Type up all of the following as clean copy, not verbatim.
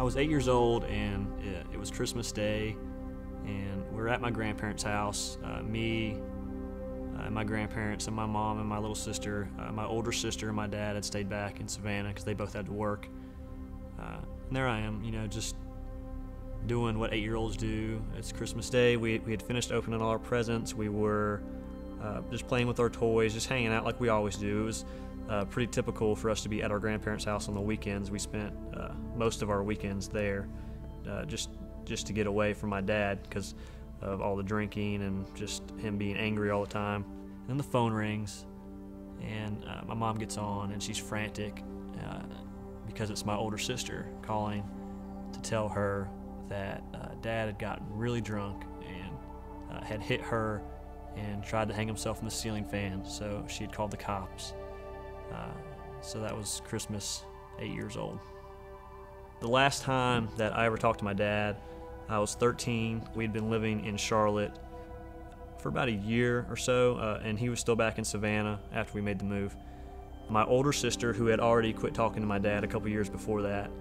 I was 8 years old, and it was Christmas Day, and we were at my grandparents' house. Me, and my grandparents, and my mom, and my little sister. My older sister and my dad had stayed back in Savannah because they both had to work. And there I am, just doing what 8-year-olds do. It's Christmas Day. We had finished opening all our presents. We were just playing with our toys, just hanging out like we always do. It was pretty typical for us to be at our grandparents' house on the weekends. We spent most of our weekends there, just to get away from my dad because of all the drinking and just him being angry all the time. And then the phone rings, and my mom gets on, and she's frantic because it's my older sister calling to tell her that Dad had gotten really drunk and had hit her and tried to hang himself in the ceiling fan, so she had called the cops. So that was Christmas, 8 years old. The last time that I ever talked to my dad, I was 13. We'd been living in Charlotte for about a year or so, and he was still back in Savannah after we made the move. My older sister, who had already quit talking to my dad a couple years before that,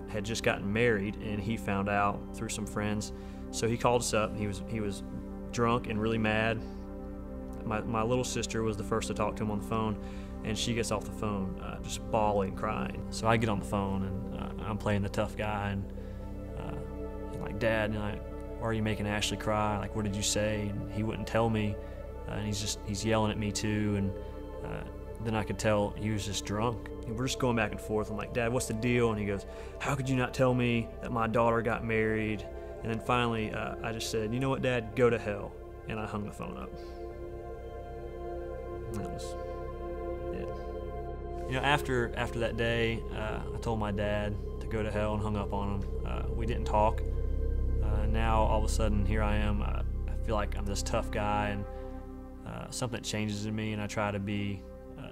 had just gotten married, and he found out through some friends. So he called us up, and he was drunk and really mad. My little sister was the first to talk to him on the phone, and she gets off the phone just bawling, crying. So I get on the phone, and I'm playing the tough guy, and like, Dad, why are you making Ashley cry? Like, what did you say? And he wouldn't tell me, and he's yelling at me too, and then I could tell he was just drunk. And we're just going back and forth. I'm like, Dad, what's the deal? And he goes, how could you not tell me that my daughter got married? And then finally, I just said, you know what, Dad, go to hell. And I hung the phone up. And that was it. After that day, I told my dad to go to hell and hung up on him. We didn't talk. Now, all of a sudden, here I am. I feel like I'm this tough guy, and something changes in me, and I try to be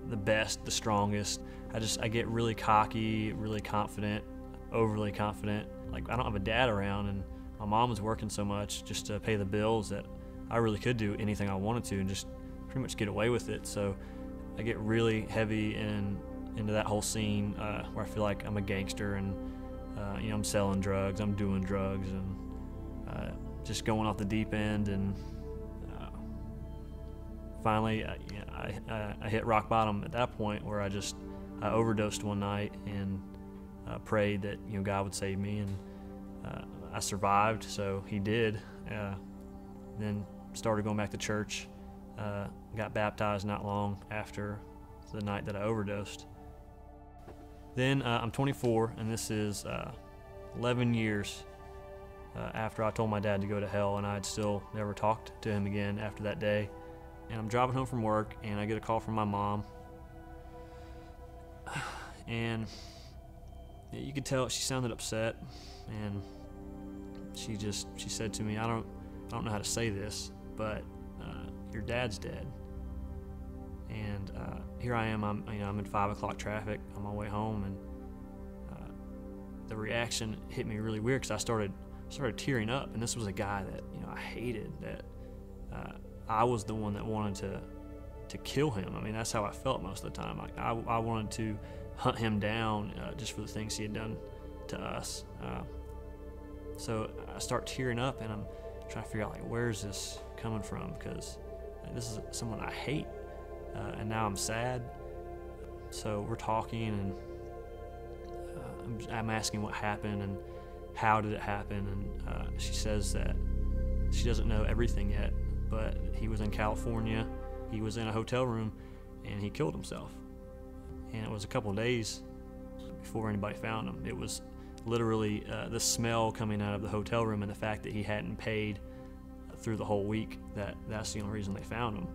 the best, the strongest. I get really cocky, really confident, overly confident. Like, I don't have a dad around, and my mom was working so much just to pay the bills that I really could do anything I wanted to and just pretty much get away with it. So I get really heavy into that whole scene where I feel like I'm a gangster, and I'm selling drugs, I'm doing drugs, and just going off the deep end. And finally, I hit rock bottom at that point, where I overdosed one night and prayed that God would save me, and I survived. So He did. Then started going back to church. Got baptized not long after the night that I overdosed. Then I'm 24, and this is 11 years after I told my dad to go to hell, and I had still never talked to him again after that day. And I'm driving home from work, and I get a call from my mom, and you could tell she sounded upset, and she said to me, I don't know how to say this, but your dad's dead. And here I am, I'm in 5 o'clock traffic on my way home, and the reaction hit me really weird because I started tearing up, and this was a guy that I hated, that I was the one that wanted to kill him. I mean, that's how I felt most of the time. Like, I wanted to hunt him down just for the things he had done to us. So I start tearing up, and I'm trying to figure out, like, where's this coming from, because this is someone I hate, and now I'm sad. So we're talking, and I'm asking what happened and how did it happen, and she says that she doesn't know everything yet, but he was in California, he was in a hotel room, and he killed himself. And it was a couple of days before anybody found him. It was literally the smell coming out of the hotel room, and the fact that he hadn't paid through the whole week, that's the only reason they found him.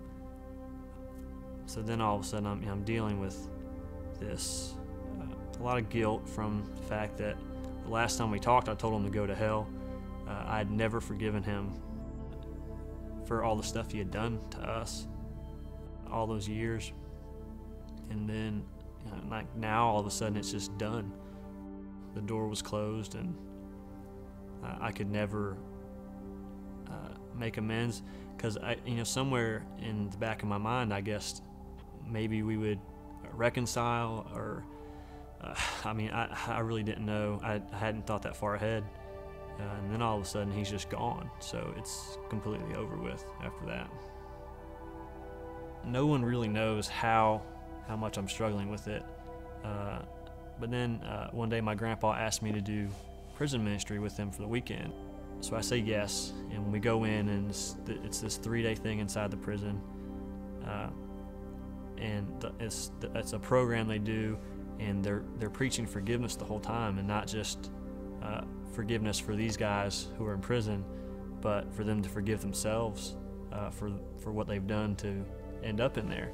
So then all of a sudden I'm dealing with this, a lot of guilt from the fact that the last time we talked, I told him to go to hell. I had never forgiven him for all the stuff he had done to us all those years. And then, like, now all of a sudden it's just done. The door was closed, and I could never make amends, because somewhere in the back of my mind, I guess maybe we would reconcile, or I mean, I really didn't know. I hadn't thought that far ahead. And then all of a sudden, he's just gone. So it's completely over with after that. No one really knows how much I'm struggling with it. But then one day, my grandpa asked me to do prison ministry with him for the weekend. So I say yes, and we go in, and it's this 3-day thing inside the prison. It's a program they do, and they're preaching forgiveness the whole time, and not just forgiveness for these guys who are in prison, but for them to forgive themselves for what they've done to end up in there.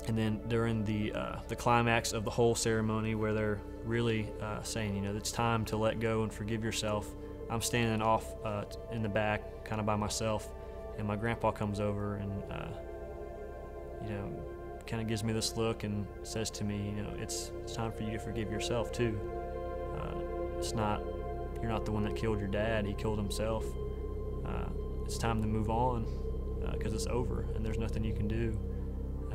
And then during the climax of the whole ceremony, where they're really saying, you know, it's time to let go and forgive yourself, I'm standing off in the back, kind of by myself, and my grandpa comes over and, you know, kind of gives me this look and says to me, you know, it's time for you to forgive yourself too. You're not the one that killed your dad. He killed himself. It's time to move on because it's over and there's nothing you can do.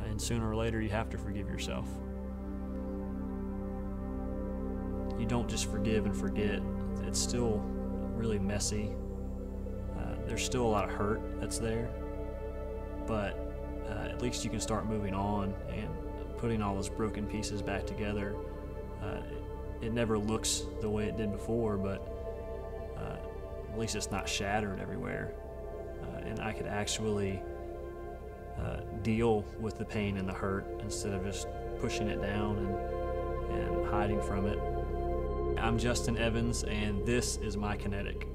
And sooner or later, you have to forgive yourself. You don't just forgive and forget. It's still really messy. There's still a lot of hurt that's there, but at least you can start moving on and putting all those broken pieces back together. It never looks the way it did before, but at least it's not shattered everywhere. And I could actually deal with the pain and the hurt instead of just pushing it down and hiding from it. I'm Justin Evans, and this is my Kinetic.